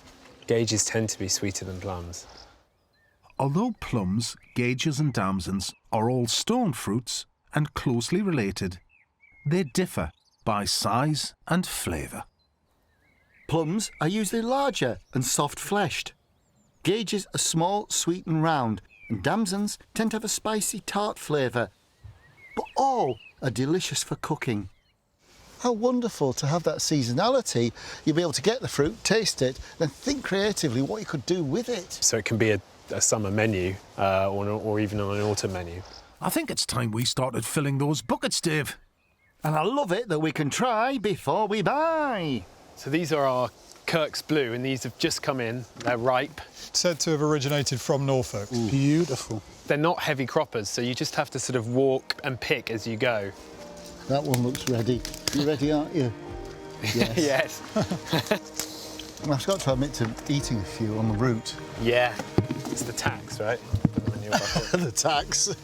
Gages tend to be sweeter than plums. Although plums, gages and damsons are all stone fruits and closely related, they differ by size and flavour. Plums are usually larger and soft-fleshed. Gages are small, sweet and round, and damsons tend to have a spicy tart flavour. But all are delicious for cooking. How wonderful to have that seasonality. You'll be able to get the fruit, taste it, then think creatively what you could do with it. So it can be a summer menu or even on an autumn menu. I think it's time we started filling those buckets, Dave. And I love it that we can try before we buy. So these are our Kirk's Blue, and these have just come in. They're ripe. Said to have originated from Norfolk. Ooh. Beautiful. They're not heavy croppers, so you just have to sort of walk and pick as you go. That one looks ready. You ready, aren't you? Yes. Yes. I've got to admit to eating a few on the route. Yeah, it's the tax, right? Put them in your bucket. The tax.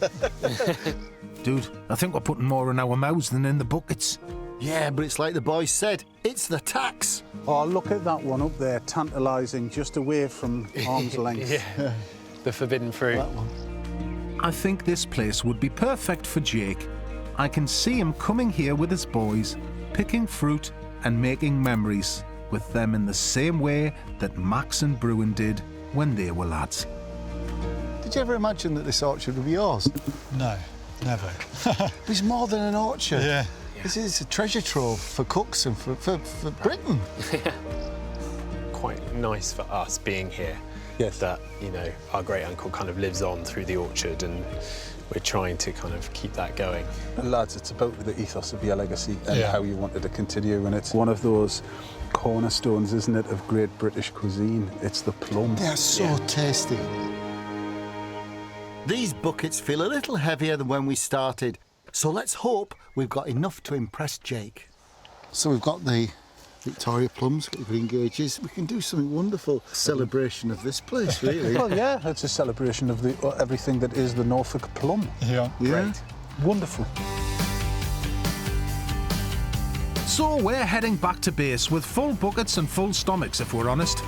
Dude, I think we're putting more in our mouths than in the buckets. Yeah, but it's like the boys said, it's the tax. Oh, look at that one up there, tantalising, just away from arm's length. Yeah, the forbidden fruit. That one. I think this place would be perfect for Jake. I can see him coming here with his boys, picking fruit and making memories with them in the same way that Max and Bruin did when they were lads. Did you ever imagine that this orchard would be yours? No, never. It's more than an orchard. Yeah. This is a treasure trove for cooks and for Britain. Quite nice for us being here. Yes. That, you know, our great uncle kind of lives on through the orchard, and we're trying to kind of keep that going. Lads, it's about the ethos of your legacy and how you wanted to continue, and it's one of those cornerstones, isn't it, of great British cuisine. It's the plum. They're so tasty. These buckets feel a little heavier than when we started, so let's hope we've got enough to impress Jake. So we've got the Victoria plums, got the green gages. We can do something wonderful. Celebration of this place, really. Well, yeah, it's a celebration of everything that is the Norfolk plum. Yeah. Great. Wonderful. So we're heading back to base with full buckets and full stomachs, if we're honest,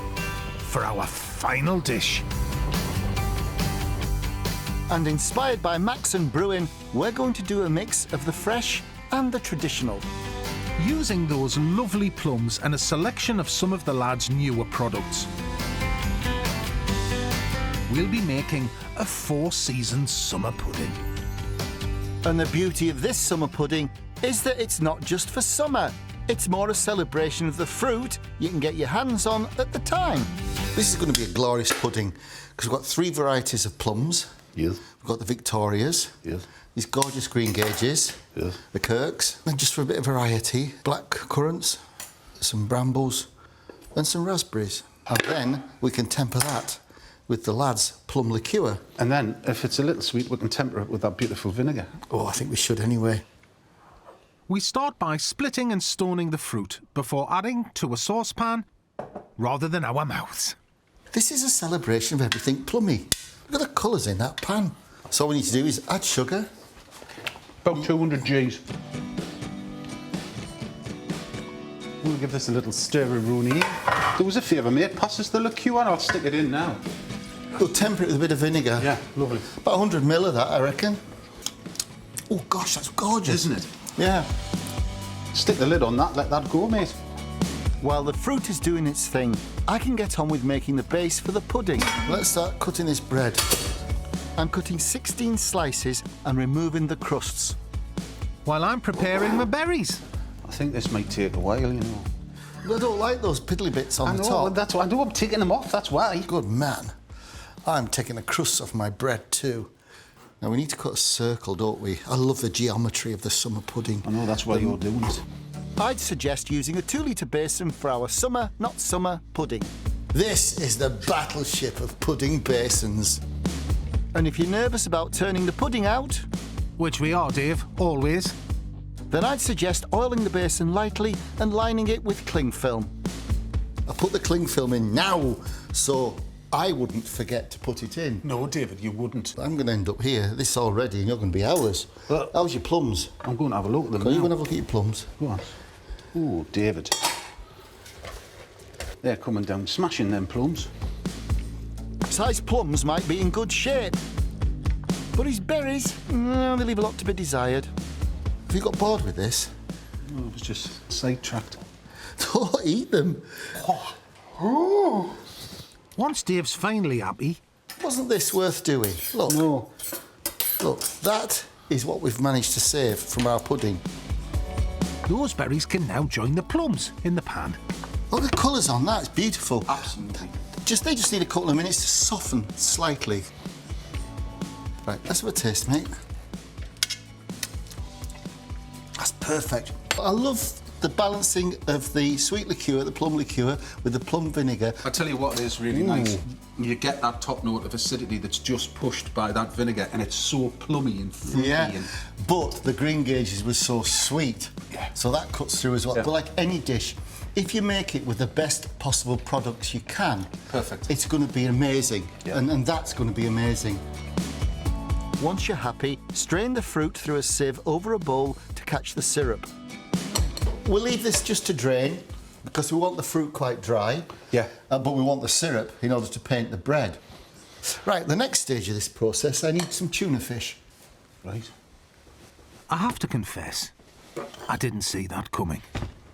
for our final dish. And inspired by Max and Bruin, we're going to do a mix of the fresh and the traditional. Using those lovely plums and a selection of some of the lads' newer products. We'll be making a four-season summer pudding. And the beauty of this summer pudding is that it's not just for summer. It's more a celebration of the fruit you can get your hands on at the time. This is going to be a glorious pudding because we've got 3 varieties of plums. Yes. We've got the Victorias. Yes. These gorgeous green gages. Yes. The Kirks. And just for a bit of variety, black currants, some brambles, and some raspberries. And then we can temper that with the lads' plum liqueur. And then, if it's a little sweet, we can temper it with that beautiful vinegar. Oh, I think we should anyway. We start by splitting and stoning the fruit before adding to a saucepan rather than our mouths. This is a celebration of everything plummy. Look at the colours in that pan. So all we need to do is add sugar. About 200 Gs. We'll give this a little stir-a-rooney. Do us a favour, mate. Pass us the liqueur and I'll stick it in now. We'll temper it with a bit of vinegar. Yeah, lovely. About 100 ml of that, I reckon. Oh, gosh, that's gorgeous. Isn't it? Yeah. Stick the lid on that, let that go, mate. While the fruit is doing its thing, I can get on with making the base for the pudding. Let's start cutting this bread. I'm cutting 16 slices and removing the crusts. While I'm preparing my berries. I think this might take a while, you know. I don't like those piddly bits on the I know, top. that's why I know I'm taking them off, that's why. Good man. I'm taking the crusts off my bread too. Now we need to cut a circle, don't we? I love the geometry of the summer pudding. I know, that's why you're doing it. I'd suggest using a 2-litre basin for our summer, not summer, pudding. This is the battleship of pudding basins. And if you're nervous about turning the pudding out, which we are, Dave, always, then I'd suggest oiling the basin lightly and lining it with cling film. I put the cling film in now, so I wouldn't forget to put it in. No, David, you wouldn't. I'm going to end up here, this already, and you're going to be hours. How's your plums? I'm going to have a look at them Can you now. go and have a look at your plums? Go on. Oh, David. They're coming down, smashing them plums. Size plums might be in good shape, but his berries, they leave a lot to be desired. Have you got bored with this? No, I was just sidetracked. Don't eat them. Oh. Once Dave's finally happy... Wasn't this worth doing? Look. No. Look, that is what we've managed to save from our pudding. Those berries can now join the plums in the pan. Look at the colours on that, it's beautiful. Absolutely. They just need a couple of minutes to soften slightly. Right, let's have a taste, mate. That's perfect. I love the balancing of the sweet liqueur, the plum liqueur, with the plum vinegar. I tell you what is really nice. You get that top note of acidity that's just pushed by that vinegar, and it's so plummy and fruity. Yeah, and... but the green gages was so sweet. Yeah. So that cuts through as well. Yeah. But like any dish, if you make it with the best possible products you can, perfect, it's going to be amazing. Yeah. And that's going to be amazing. Once you're happy, strain the fruit through a sieve over a bowl to catch the syrup. We'll leave this just to drain because we want the fruit quite dry. Yeah. But we want the syrup in order to paint the bread. Right, the next stage of this process, I need some tuna fish. Right. I have to confess, I didn't see that coming.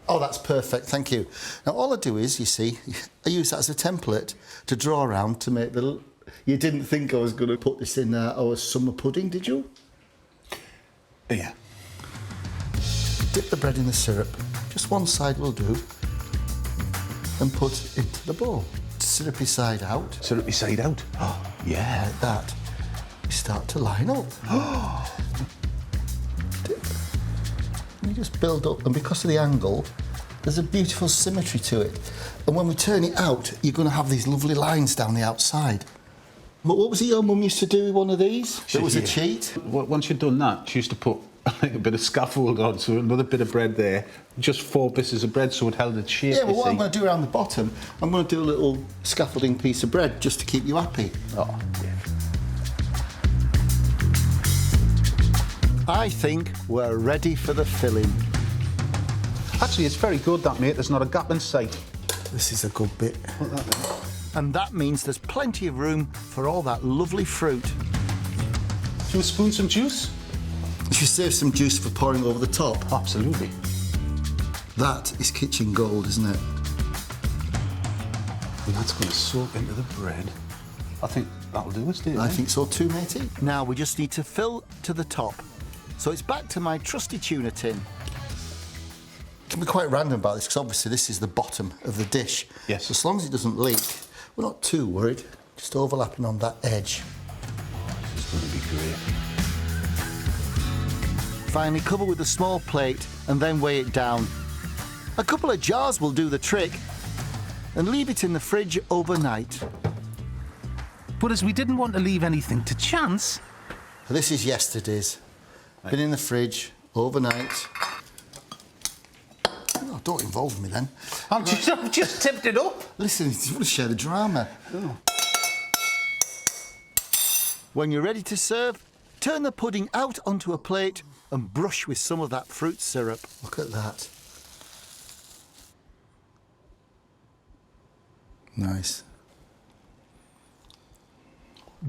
Oh, that's perfect, thank you. Now, all I do is, you see, I use that as a template to draw around to make the... You didn't think I was going to put this in our summer pudding, did you? Yeah. Dip the bread in the syrup. Just one side will do. And put into the bowl. Syrupy side out. Syrupy side out? Oh, yeah, like that. You start to line up. Dip. And you just build up, and because of the angle, there's a beautiful symmetry to it. And when we turn it out, you're going to have these lovely lines down the outside. But what was it your mum used to do with one of these? It was a cheat? Once you'd done that, she used to put like a bit of scaffold on, so another bit of bread there, just 4 pieces of bread so it held its shape. Yeah, well, what I'm going to do around the bottom, I'm going to do a little scaffolding piece of bread just to keep you happy. Oh, yeah. I think we're ready for the filling. Actually, it's very good, that, mate. There's not a gap in sight. This is a good bit. Put that there. And that means there's plenty of room for all that lovely fruit. Do you spoon some juice? You should save some juice for pouring over the top. Absolutely. That is kitchen gold, isn't it? And that's going to soak into the bread. I think that'll do us, Dave. I think so too, matey. Now we just need to fill to the top. So it's back to my trusty tuna tin. Can be quite random about this because obviously this is the bottom of the dish. Yes. So as long as it doesn't leak, we're not too worried. Just overlapping on that edge. It's going to be great. Finally cover with a small plate and then weigh it down. A couple of jars will do the trick. and leave it in the fridge overnight. But as we didn't want to leave anything to chance... This is yesterday's. Been in the fridge overnight. Oh, don't involve me then. I've just tipped it up. Listen, you want to share the drama. Oh. When you're ready to serve, turn the pudding out onto a plate and brush with some of that fruit syrup. Look at that. Nice.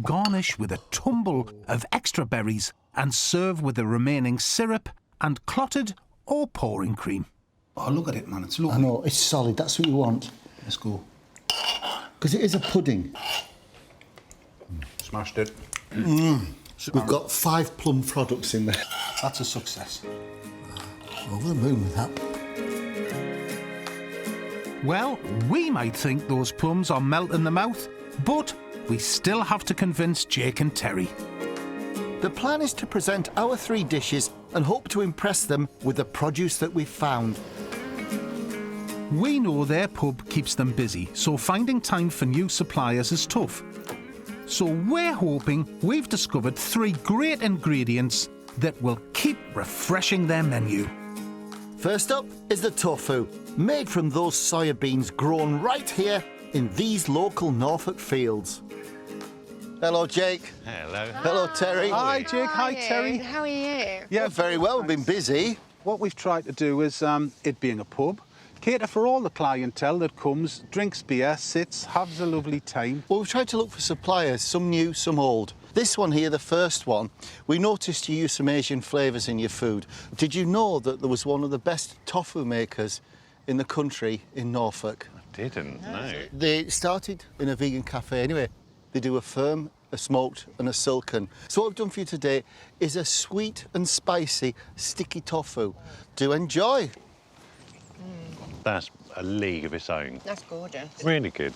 Garnish with a tumble of extra berries and serve with the remaining syrup and clotted or pouring cream. Oh, look at it, man. It's lovely. I know, it's solid. That's what you want. Let's go. Because it is a pudding. Smashed it. We've got 5 plum products in there. That's a success. Over the moon with that. Well, we might think those plums are melt in the mouth, but we still have to convince Jake and Terry. The plan is to present our 3 dishes and hope to impress them with the produce that we've found. We know their pub keeps them busy, so finding time for new suppliers is tough. So we're hoping we've discovered 3 great ingredients that will keep refreshing their menu. First up is the tofu, made from those soya beans grown right here in these local Norfolk fields. Hello, Jake. Hello. Hello, Terry. Hi, Jake. Hi, Terry. How are you? Yeah, very well. We've been busy. What we've tried to do is, it being a pub, cater for all the clientele that comes, drinks beer, sits, has a lovely time. Well, we've tried to look for suppliers, some new, some old. This one here, the first one, we noticed you use some Asian flavours in your food. Did you know that there was one of the best tofu makers in the country in Norfolk? I didn't, no. They started in a vegan cafe anyway. They do a firm, a smoked and a silken. So what I've done for you today is a sweet and spicy sticky tofu. Do enjoy. That's a league of its own. That's gorgeous. Really good.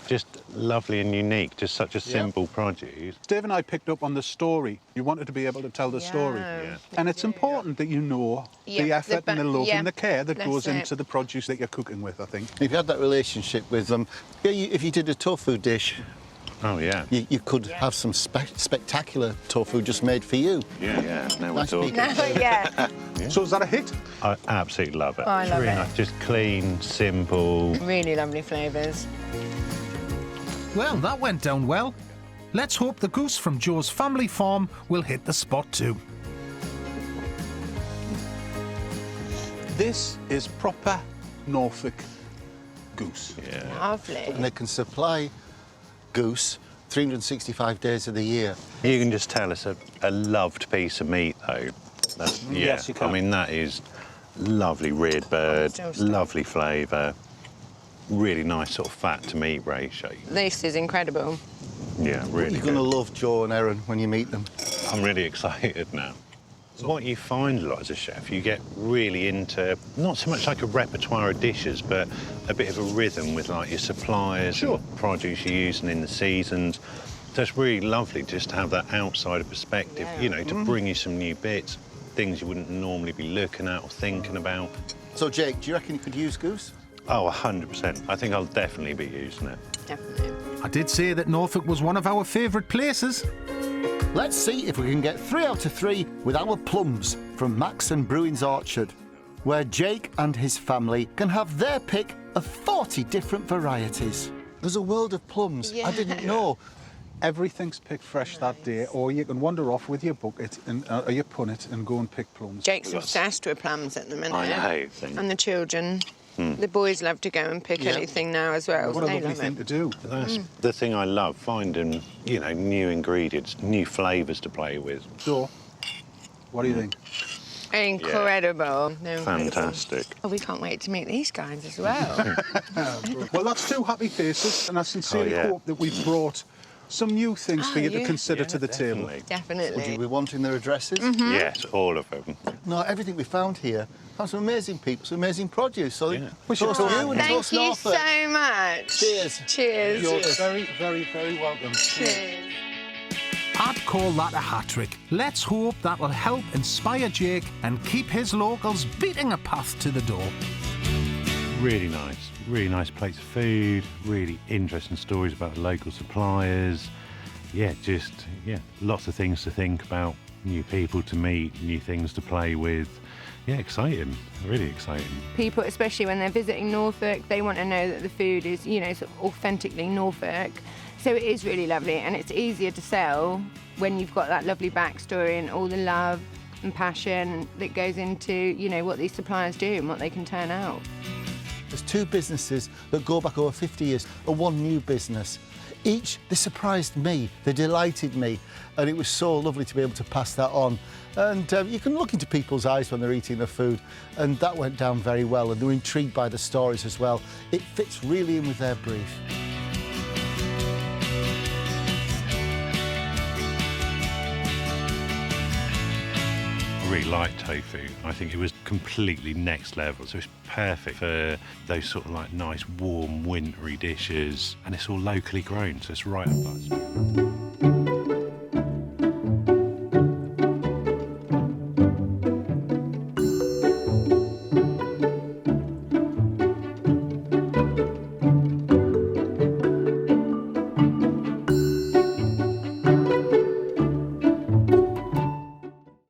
Just lovely and unique, just such a simple produce. Dave and I picked up on the story. You wanted to be able to tell the story. Yeah. And it's important that you know the effort and the love and the care that goes into the produce that you're cooking with, I think. If you had that relationship with them, if you did a tofu dish, Oh, yeah. you could have some spectacular tofu just made for you. Yeah. Now we're Nice talking. speaking. Yeah. So is that a hit? I absolutely love it. I love Really it. nice. Just clean, simple. Really lovely flavours. Well, that went down well. Let's hope the goose from Joe's family farm will hit the spot too. This is proper Norfolk goose. Yeah. Lovely. And they can supply goose 365 days of the year. You can just tell it's a loved piece of meat, though. That's, yeah. Yes, you can. I mean, that is lovely reared bird, So strong. lovely flavour, really nice sort of fat to meat ratio. This is incredible. Yeah, really You're good. going to love Joe and Erin when you meet them. I'm really excited now. What you find a lot as a chef, you get really into not so much like a repertoire of dishes, but a bit of a rhythm with like your suppliers and the produce you're using in the seasons. So it's really lovely just to have that outsider perspective, you know, to bring you some new bits, things you wouldn't normally be looking at or thinking about. So, Jake, do you reckon you could use goose? Oh, 100%. I think I'll definitely be using it. Definitely. I did say that Norfolk was one of our favourite places. Let's see if we can get 3 out of 3 with our plums from Max and Bruin's Orchard, where Jake and his family can have their pick of 40 different varieties. There's a world of plums. I didn't know. Everything's picked fresh that day, or you can wander off with your bucket and or your punnet and go and pick plums. Jake's obsessed with plums at the minute. I know. And the children. The boys love to go and pick anything now as well. What a They lovely love thing it. to do. That's the thing I love, finding, you know, new ingredients, new flavours to play with. So, what do you think? Incredible. They're incredible. Fantastic. Oh, we can't wait to meet these guys as well. Well, that's 2 happy faces, and I sincerely hope that we've brought some new things for you to consider to the table. Definitely. Would you be wanting their addresses? Yes, all of them. No, everything we found here found some amazing people, some amazing produce. So We should toast to talk. you and Thank toast you Norfolk. so much. Cheers. Cheers. You're very, very, very welcome. Cheers. I'd call that a hat-trick. Let's hope that will help inspire Jake and keep his locals beating a path to the door. Really nice. really nice plates of food, really interesting stories about the local suppliers. Yeah, lots of things to think about, new people to meet, new things to play with. Yeah, exciting, really exciting. People, especially when they're visiting Norfolk, they want to know that the food is, you know, sort of authentically Norfolk. So it is really lovely, and it's easier to sell when you've got that lovely backstory and all the love and passion that goes into, you know, what these suppliers do and what they can turn out. There's 2 businesses that go back over 50 years and 1 new business. Each, they surprised me, they delighted me, and it was so lovely to be able to pass that on. And you can look into people's eyes when they're eating their food, and that went down very well, and they were intrigued by the stories as well. It fits really in with their brief. I really like tofu. I think it was completely next level, so it's perfect for those sort of like nice warm wintry dishes, and it's all locally grown, so it's right up our street.